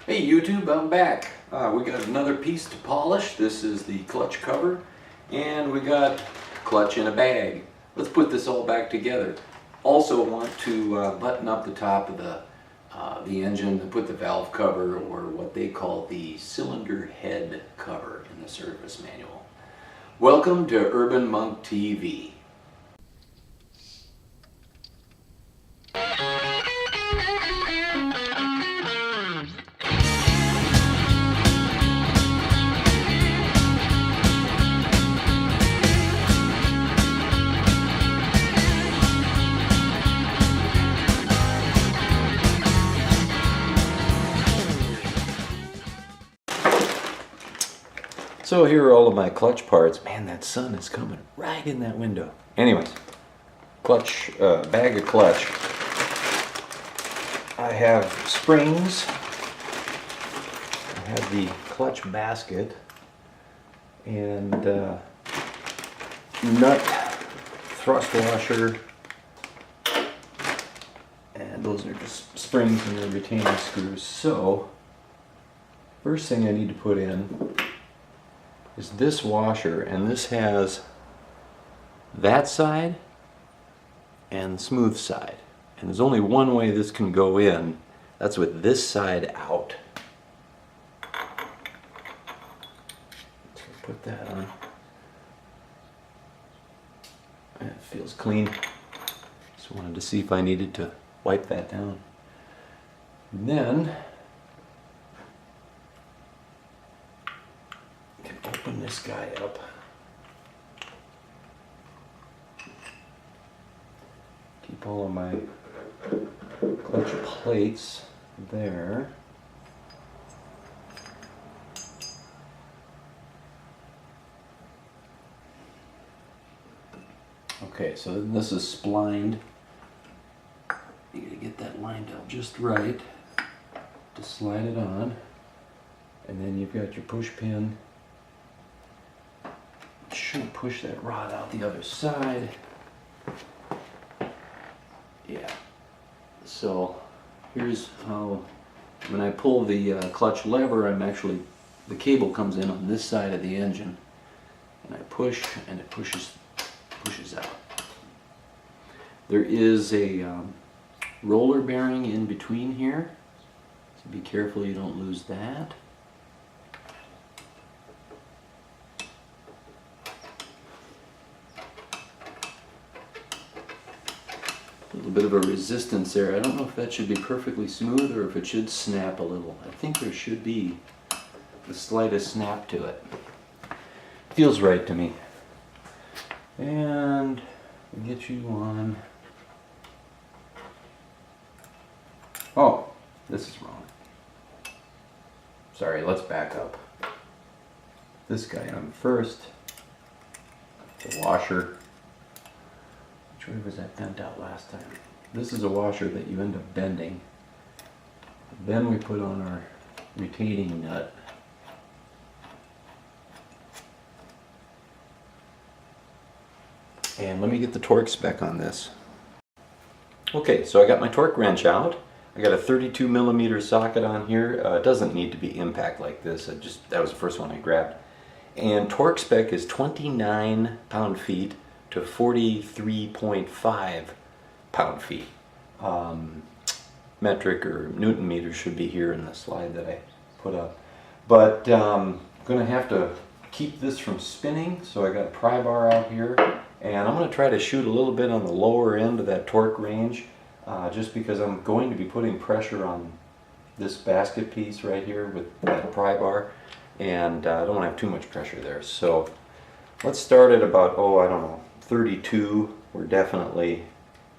Hey YouTube, I'm back. We got another piece to polish. This is the clutch cover, and we got clutch in a bag. Let's put this all back together. Also want to button up the top of the engine and put the valve cover, or what they call the cylinder head cover in the service manual. Welcome to Urban Monk TV. So here are all of my clutch parts. Man, that sun is coming right in that window. Anyways, clutch, bag of clutch. I have springs. I have the clutch basket and nut, thrust washer, and those are just springs and the retaining screws. So, first thing I need to put in is this washer, and this has that side and the smooth side, and there's only one way this can go in. That's with this side out. So put that on. It feels clean. Just wanted to see if I needed to wipe that down. And then open this guy up. Keep all of my clutch plates there. Okay, so then this is splined. You gotta get that lined up just right to slide it on. And then you've got your push pin. Should push that rod out the other side. Yeah. So here's how, when I pull the clutch lever, the cable comes in on this side of the engine, and I push, and it pushes out. There is a roller bearing in between here, so be careful you don't lose that. A little bit of a resistance there. I don't know if that should be perfectly smooth or if it should snap a little. I think there should be the slightest snap to it. Feels right to me. And we'll get you on. Oh, this is wrong. Sorry, let's back up. This guy on first. The washer. Which way was that bent out last time? This is a washer that you end up bending. Then we put on our retaining nut. And let me get the torque spec on this. Okay, so I got my torque wrench out. I got a 32 millimeter socket on here. It doesn't need to be impact like this. That was the first one I grabbed. And torque spec is 29 pound-feet to 43.5 pound-feet. Metric or Newton meters should be here in the slide that I put up. But I'm going to have to keep this from spinning, so I got a pry bar out here, and I'm going to try to shoot a little bit on the lower end of that torque range, just because I'm going to be putting pressure on this basket piece right here with that pry bar, and I don't want to have too much pressure there. So let's start at about, I don't know, 32. We're definitely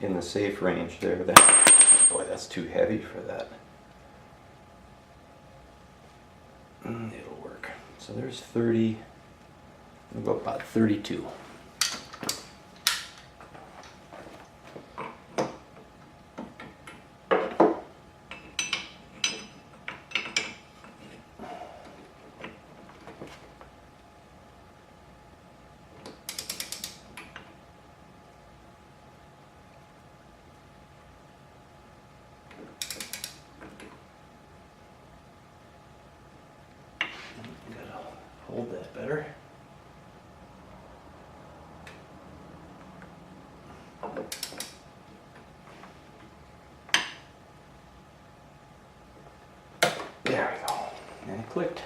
in the safe range there. Boy, that's too heavy for that. It'll work. So there's 30. We'll go about 32. hold that better. There we go. And it clicked.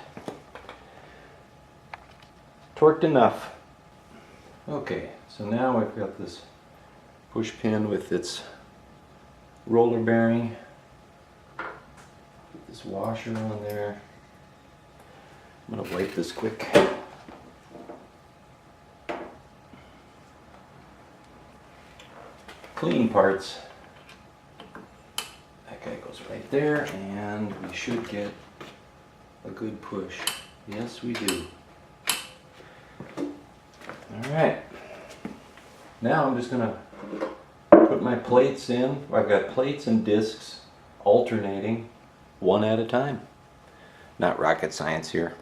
Torqued enough. Okay, so now I've got this push pin with its roller bearing. Put this washer on there. I'm going to wipe this quick. Clean parts. That guy goes right there, and we should get a good push. Yes, we do. Alright. Now I'm just going to put my plates in. I've got plates and discs alternating one at a time. Not rocket science here.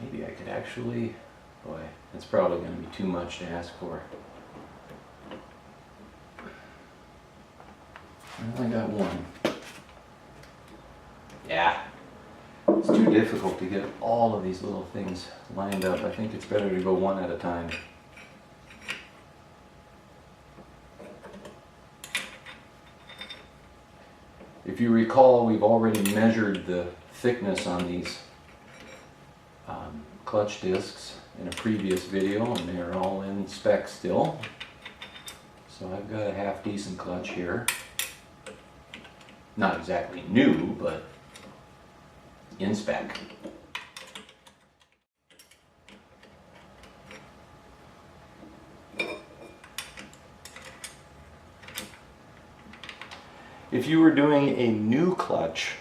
Maybe I could actually, boy, it's probably going to be too much to ask for. I only got one. Yeah, it's too difficult to get all of these little things lined up. I think it's better to go one at a time. If you recall, we've already measured the thickness on these clutch discs in a previous video, and they're all in spec still. So I've got a half decent clutch here. Not exactly new, but in spec. If you were doing a new clutch,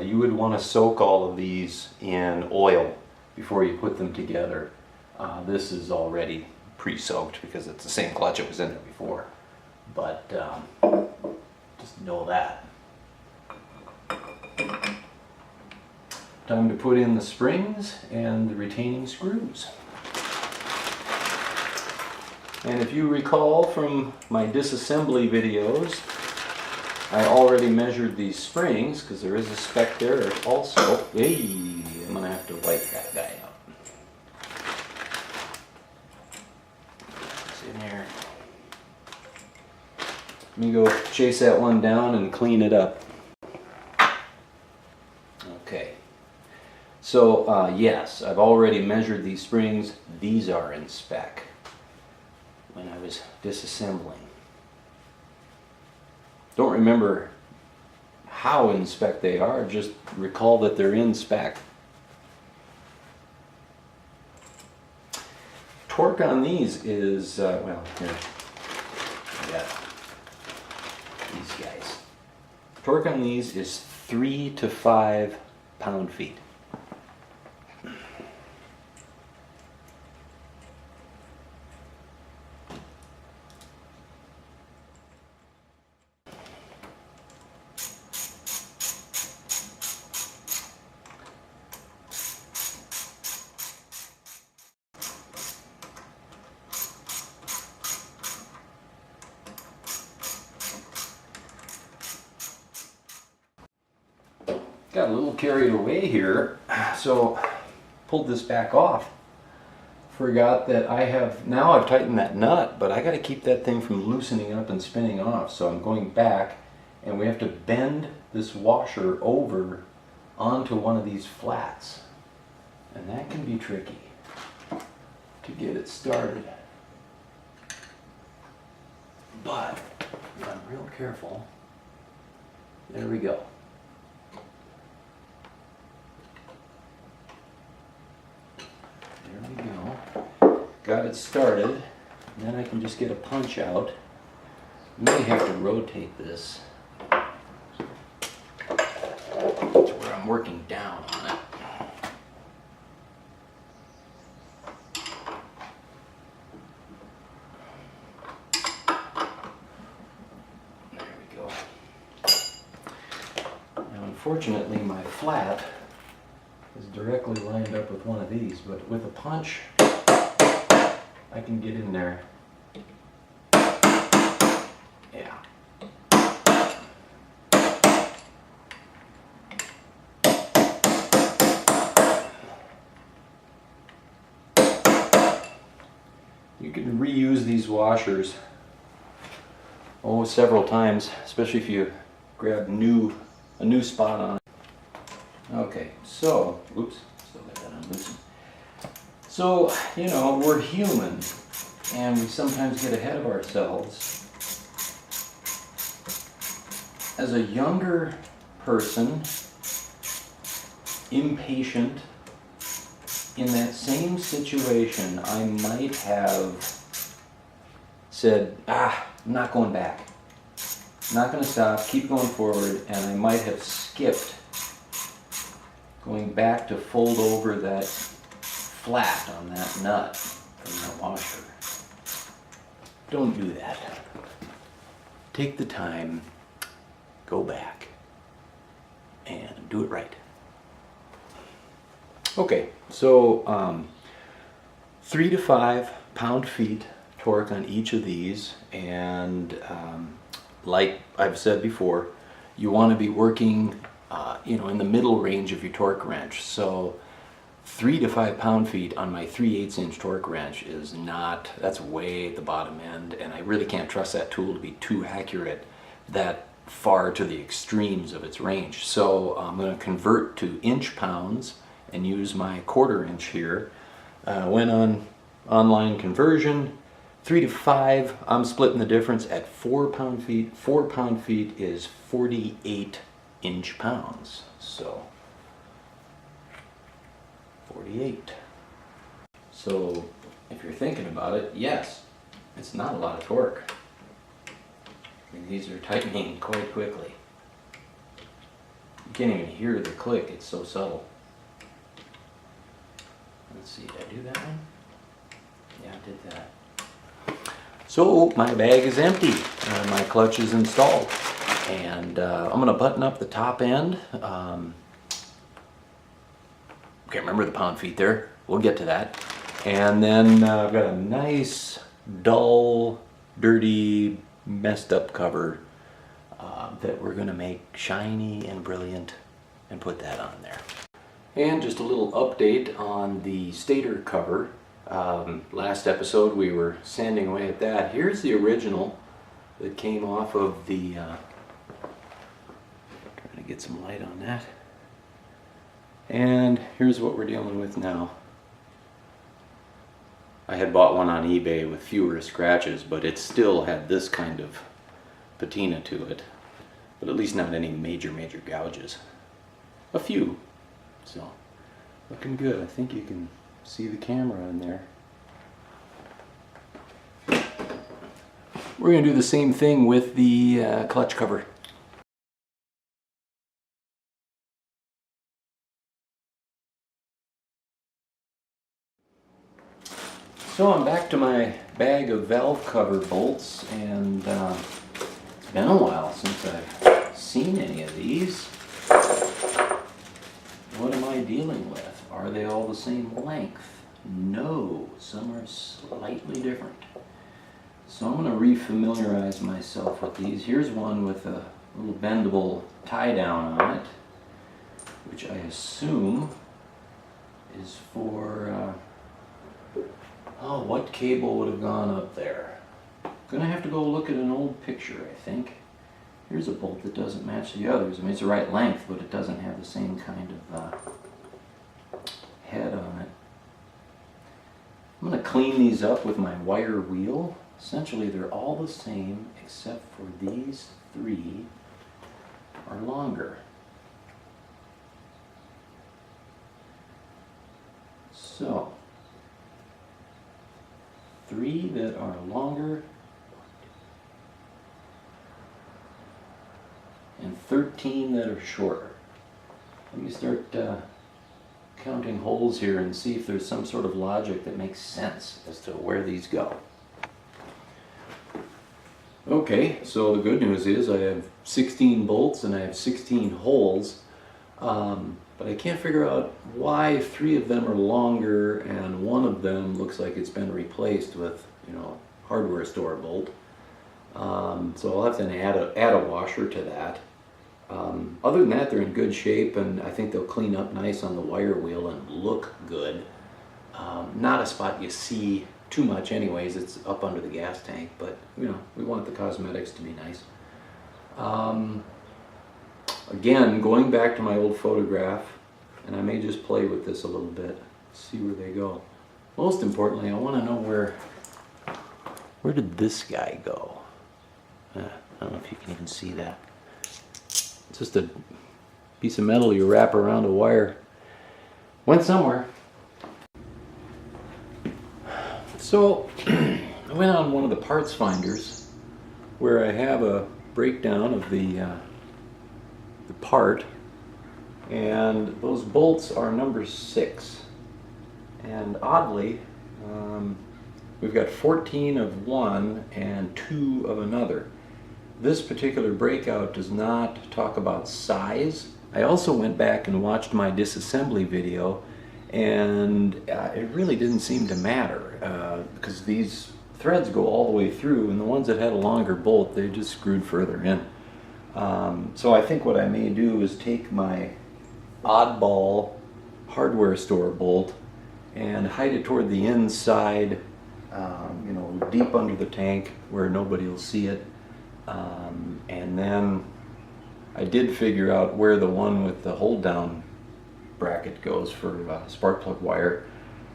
you would want to soak all of these in oil before you put them together. This is already pre-soaked because it's the same clutch that was in there before. But just know that. Time to put in the springs and the retaining screws. And if you recall from my disassembly videos, I already measured these springs because there is a spec there also. Hey, I'm going to have to wipe that guy up. It's in here. Let me go chase that one down and clean it up. Okay. So yes, I've already measured these springs. These are in spec when I was disassembling. Don't remember how in spec they are, just recall that they're in spec. Torque on these is, well, here, I got these guys. Torque on these is 3 to 5 pound-feet. Got a little carried away here, so pulled this back off. Forgot that I've tightened that nut, but I got to keep that thing from loosening up and spinning off. So I'm going back, and we have to bend this washer over onto one of these flats, and that can be tricky to get it started. But if I'm real careful, there we go. There we go. Got it started. And then I can just get a punch out. May have to rotate this to where I'm working down on it. There we go. Now unfortunately my flat is directly lined up with one of these, but with a punch I can get in there. There You can reuse these washers several times, especially if you grab a new spot on it. Okay, so, oops, still got that unloosened. So, you know, we're human, and we sometimes get ahead of ourselves. As a younger person, impatient, in that same situation, I might have said, I'm not going back. I'm not going to stop, keep going forward, and I might have skipped going back to fold over that flat on that nut from the washer. Don't do that. Take the time, go back, and do it right. Okay, so 3 to 5 pound-feet torque on each of these, and like I've said before, you want to be working in the middle range of your torque wrench. So 3 to 5 pound-feet on my 3/8 inch torque wrench is not, that's way at the bottom end, and I really can't trust that tool to be too accurate that far to the extremes of its range. So I'm going to convert to inch pounds and use my 1/4 inch here. Went on online conversion, 3 to 5, I'm splitting the difference at 4 pound-feet. 4 pound-feet is 48 inch pounds. So 48. So if you're thinking about it, yes, it's not a lot of torque. I mean, these are tightening quite quickly. You can't even hear the click, it's so subtle. Let's see, did I do that one? Yeah, I did that. So my bag is empty, my clutch is installed, and I'm going to button up the top end. Can't remember the pound-feet there. We'll get to that. And then I've got a nice, dull, dirty, messed up cover that we're going to make shiny and brilliant and put that on there. And just a little update on the Stator cover. Last episode we were sanding away at that. Here's the original that came off of the, trying to get some light on that. And here's what we're dealing with now. I had bought one on eBay with fewer scratches, but it still had this kind of patina to it. But at least not any major gouges. A few. So, looking good. I think you can see the camera in there. We're going to do the same thing with the clutch cover. So I'm back to my bag of valve cover bolts, and it's been a while since I've seen any of these. What am I dealing with? Are they all the same length? No, some are slightly different. So I'm going to re-familiarize myself with these. Here's one with a little bendable tie down on it, which I assume is for, what cable would have gone up there? Gonna have to go look at an old picture, I think. Here's a bolt that doesn't match the others. I mean, it's the right length, but it doesn't have the same kind of head on it. I'm going to clean these up with my wire wheel. Essentially, they're all the same, except for these 3 are longer. So, 3 that are longer, and 13 that are shorter. Let me start counting holes here and see if there's some sort of logic that makes sense as to where these go. Okay, so the good news is I have 16 bolts and I have 16 holes, but I can't figure out why 3 of them are longer and 1 of them looks like it's been replaced with, hardware store bolt. So I'll have to add a washer to that. Other than that, they're in good shape, and I think they'll clean up nice on the wire wheel and look good. Not a spot you see too much anyways. It's up under the gas tank, but you know, we want the cosmetics to be nice. Again, going back to my old photograph, and I may just play with this a little bit, see where they go. Most importantly, I want to know where did this guy go? I don't know if you can even see that. It's just a piece of metal you wrap around a wire. Went somewhere. So I went on one of the parts finders where I have a breakdown of the part, and those bolts are number 6. And oddly, we've got 14 of one and 2 of another. This particular breakout does not talk about size. I also went back and watched my disassembly video, and it really didn't seem to matter because these threads go all the way through, and the ones that had a longer bolt, they just screwed further in. So I think what I may do is take my oddball hardware store bolt and hide it toward the inside, you know, deep under the tank where nobody will see it. And then I did figure out where the one with the hold down bracket goes for spark plug wire.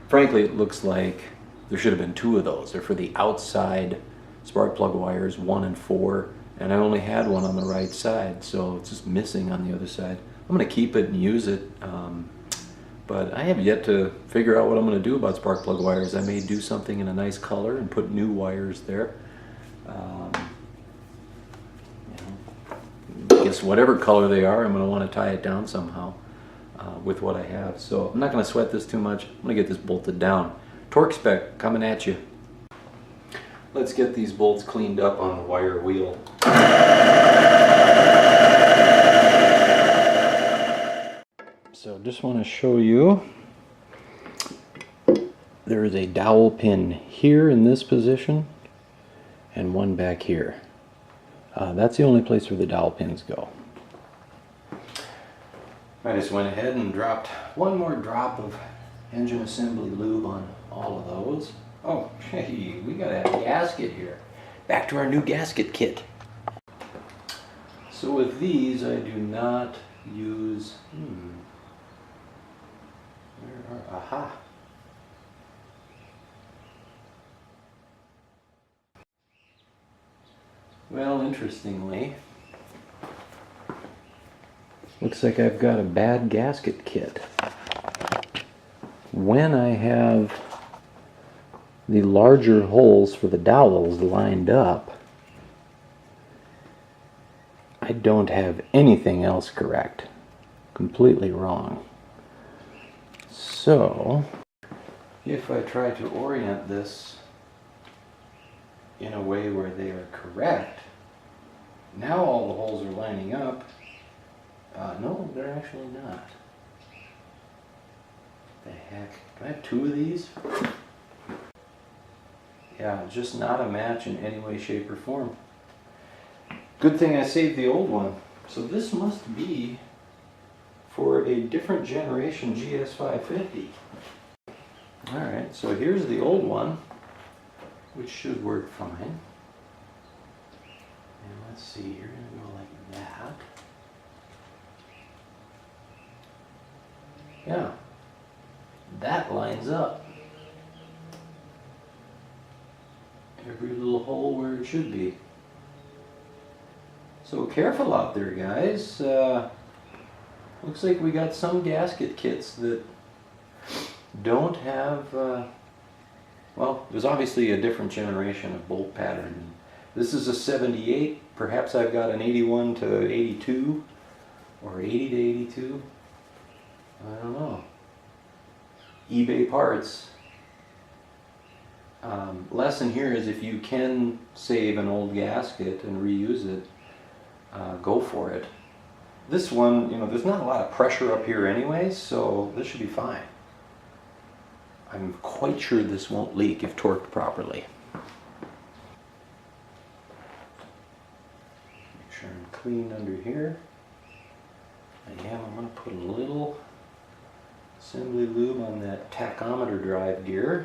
Frankly, it looks like there should have been 2 of those. They're for the outside spark plug wires, 1 and 4, and I only had one on the right side, so it's just missing on the other side. I'm going to keep it and use it, but I have yet to figure out what I'm going to do about spark plug wires. I may do something in a nice color and put new wires there. I guess whatever color they are, I'm going to want to tie it down somehow with what I have. So I'm not going to sweat this too much. I'm going to get this bolted down. Torque Spec coming at you. Let's get these bolts cleaned up on the wire wheel. So just want to show you, there is a dowel pin here in this position and one back here. That's the only place where the dowel pins go. I just went ahead and dropped one more drop of engine assembly lube on all of those. Oh, hey, we got a gasket here. Back to our new gasket kit. So with these, I do not use, aha. Well, interestingly, looks like I've got a bad gasket kit. When I have the larger holes for the dowels lined up, I don't have anything else correct. Completely wrong. So, if I try to orient this in a way where they are correct, now all the holes are lining up. No, they're actually not. The heck? Can I have 2 of these? Yeah, just not a match in any way, shape, or form. Good thing I saved the old one. So this must be for a different generation GS550. Alright, so here's the old one, which should work fine. And let's see, you're going to go like that. Yeah, that lines up. Every little hole where it should be. So careful out there, guys. Looks like we got some gasket kits that don't have, well, there's obviously a different generation of bolt pattern. This is a 78. Perhaps I've got an 81 to 82 or 80 to 82. I don't know. eBay parts. Lesson here is if you can save an old gasket and reuse it, go for it. This one, you know, there's not a lot of pressure up here anyways, so this should be fine. I'm quite sure this won't leak if torqued properly. Make sure I'm clean under here. I'm going to put a little assembly lube on that tachometer drive gear.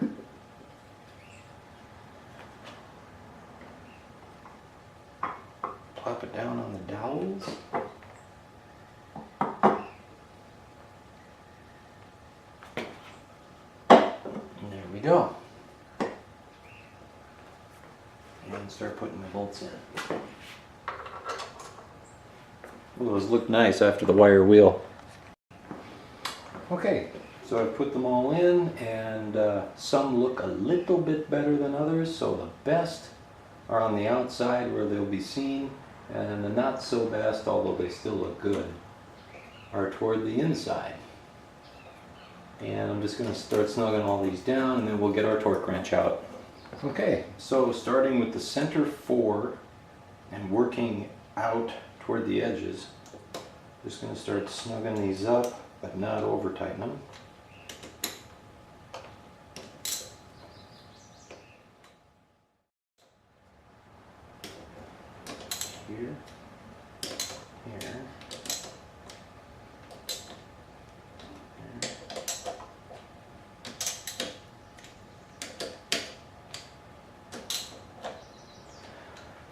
drop it down on the dowels. And there we go. And start putting the bolts in. Well, those look nice after the wire wheel. Okay, so I've put them all in, and some look a little bit better than others, so the best are on the outside where they'll be seen, and the not so best, although they still look good, are toward the inside. And I'm just going to start snugging all these down, and then we'll get our torque wrench out. Okay, so starting with the center 4 and working out toward the edges, just going to start snugging these up, but not over tighten them. Here, here, here.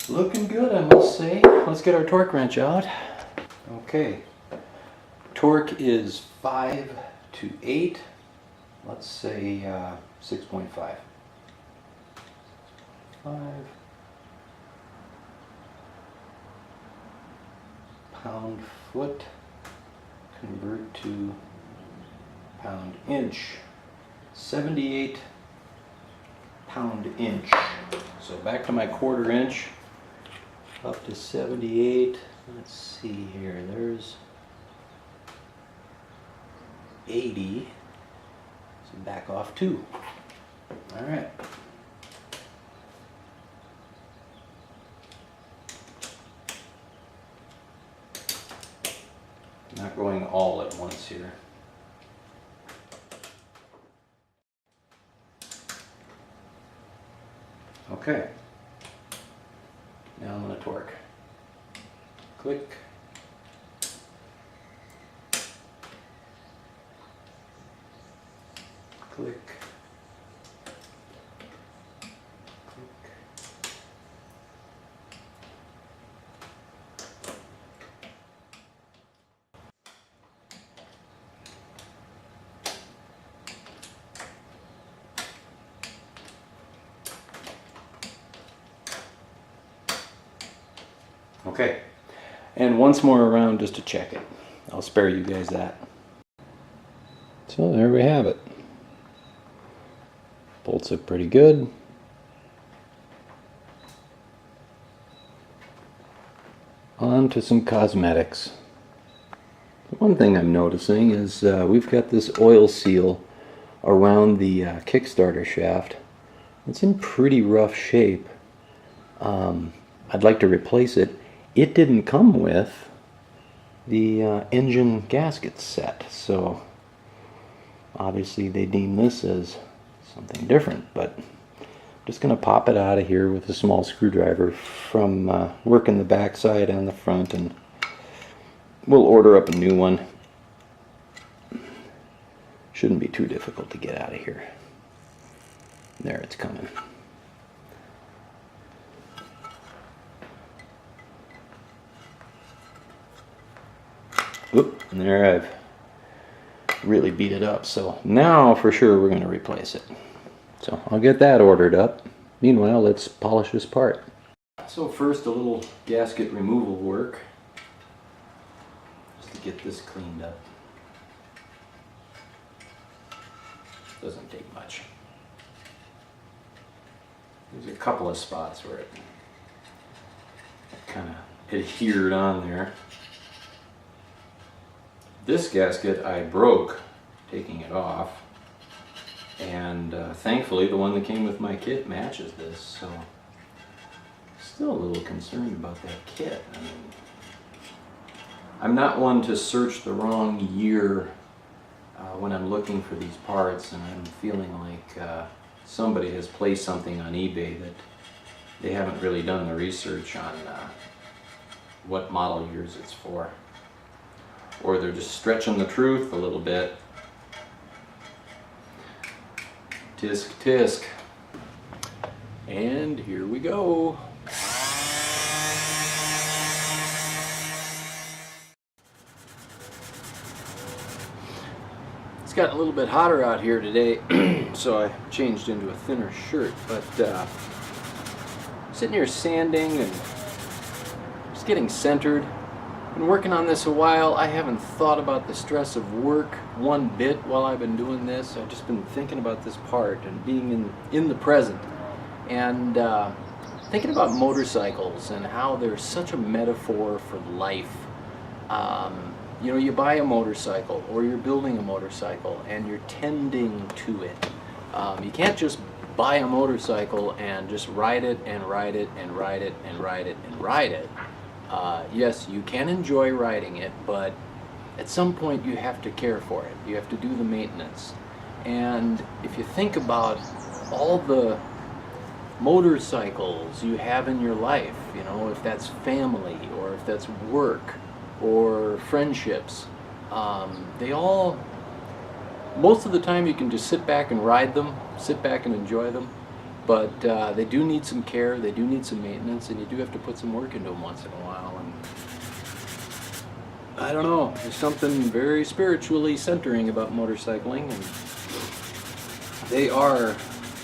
Looking good, I must say. Let's get our torque wrench out. Okay, torque is 5 to 8. Let's say 6.5. 5 pound-foot, convert to pound-inch. 78 pound-inch. So back to my 1/4 inch, up to 78. Let's see here, there's 80. So back off 2. All right. Not going all at once here. Okay. Now I'm going to torque. Click. Click. Click. Okay, and once more around just to check it. I'll spare you guys that. So there we have it. Bolts look pretty good. On to some cosmetics. One thing I'm noticing is we've got this oil seal around the Kickstarter shaft. It's in pretty rough shape. I'd like to replace it. It didn't come with the engine gasket set, so obviously they deem this as something different, but I'm just going to pop it out of here with a small screwdriver from working the back side and the front, and we'll order up a new one. Shouldn't be too difficult to get out of here. There, it's coming. Oop, and there I've really beat it up. So now for sure we're going to replace it. So I'll get that ordered up. Meanwhile, let's polish this part. So first a little gasket removal work, just to get this cleaned up. Doesn't take much. There's a couple of spots where it kind of adhered on there. This gasket I broke taking it off, and thankfully the one that came with my kit matches this, so still a little concerned about that kit. I mean, I'm not one to search the wrong year when I'm looking for these parts, and I'm feeling like somebody has placed something on eBay that they haven't really done the research on what model years it's for. Or they're just stretching the truth a little bit. Tisk tisk. And here we go. gotten a little bit hotter out here today, so I changed into a thinner shirt. But sitting here sanding and just getting centered. Been working on this a while. I haven't thought about the stress of work one bit while I've been doing this. I've just been thinking about this part and being in the present, and thinking about motorcycles and how they're such a metaphor for life. You know, you buy a motorcycle or you're building a motorcycle and you're tending to it. You can't just buy a motorcycle and just ride it and ride it and ride it and ride it and ride it. Yes, you can enjoy riding it, but at some point you have to care for it. You have to do the maintenance. And if you think about all the motorcycles you have in your life, you know, if that's family or if that's work or friendships, they all, most of the time you can just sit back and ride them, sit back and enjoy them, but they do need some care, they do need some maintenance, and you do have to put some work into them once in a while. And I don't know, there's something very spiritually centering about motorcycling, and they are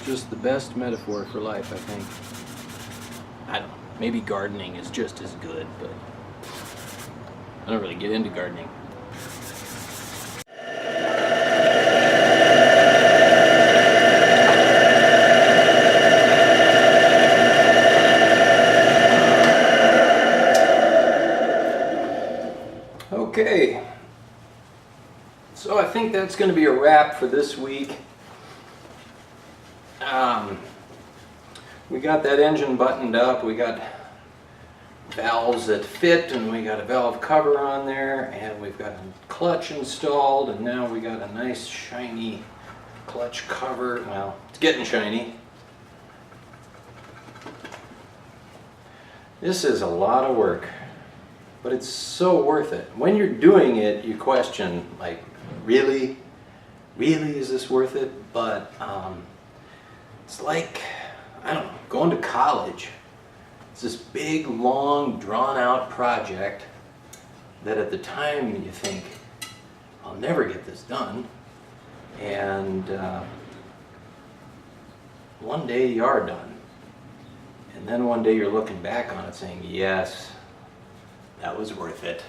just the best metaphor for life, I think. I don't know, maybe gardening is just as good, but I don't really get into gardening. Okay, so I think that's going to be a wrap for this week. We got that engine buttoned up, we got valves that fit, and we got a valve cover on there, and we've got a clutch installed, and now we got a nice shiny clutch cover. Well, it's getting shiny. This is a lot of work, but it's so worth it. When you're doing it, you question, like, really is this worth it? But it's like, I don't know, going to college. It's this big, long, drawn-out project that at the time you think, I'll never get this done. And one day you are done. And then one day you're looking back on it saying, yes, that was worth it.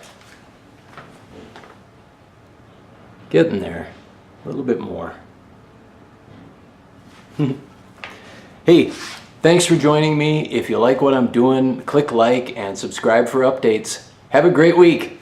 Getting there, a little bit more. Hey, thanks for joining me. If you like what I'm doing, click like and subscribe for updates. Have a great week.